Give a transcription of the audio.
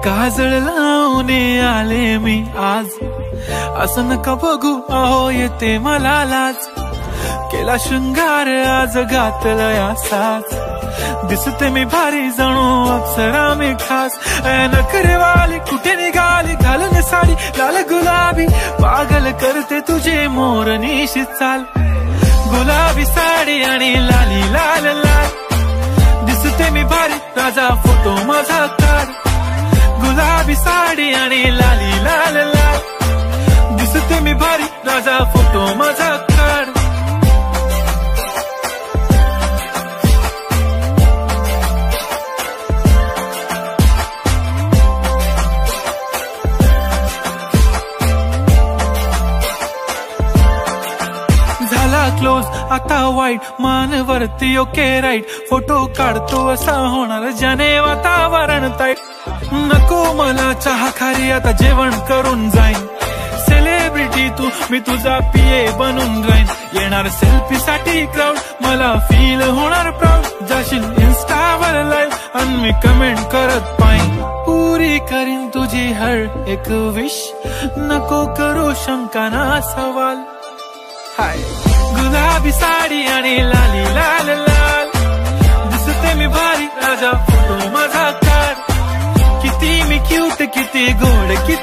काजळ लावून आले मी आज, असं नका बघू अहो येते मला लाज. केला शृंगार आज घातलं या साज, दिसते मी भारी जणू अप्सरा मी खास. नखरेवाली कुठे निघाली घालून साडी लाल गुलाबी, पागल करते तुझे मोरनीशी चाल. गुलाबी साडी आणि लाली लाल लाल, दिसते मी भारी राजा फोटो माझा काढ. गुलाबी साडी आणि लाली लाल लाल, दिसते मी भारी राजा फोटो माझा काढ. झाला क्लोज आता वाईट, मान वरती ओके राईट. फोटो काढतो असा होणार ज्याने वातावरण ताईट. नको मला चहा खारी आता जेवण करून जाईन. सेलिब्रिटी तू मी तुझा पीए बनून राहीन. येणार सेल्फी साठी क्राऊड मला फील होणार प्राऊड. जाशील इन्स्टावर लाईव्ह आणि मी कमेंट करत पाईन. पुरी करीन तुझी हर एक विश, नको करू शंका ना सवाल. हाय गुलाबी साडी आणि लाली लाल लाल, दिसते मी भारी राजा फोटो माझा काढ. किती मी क्यूट किती गोड किती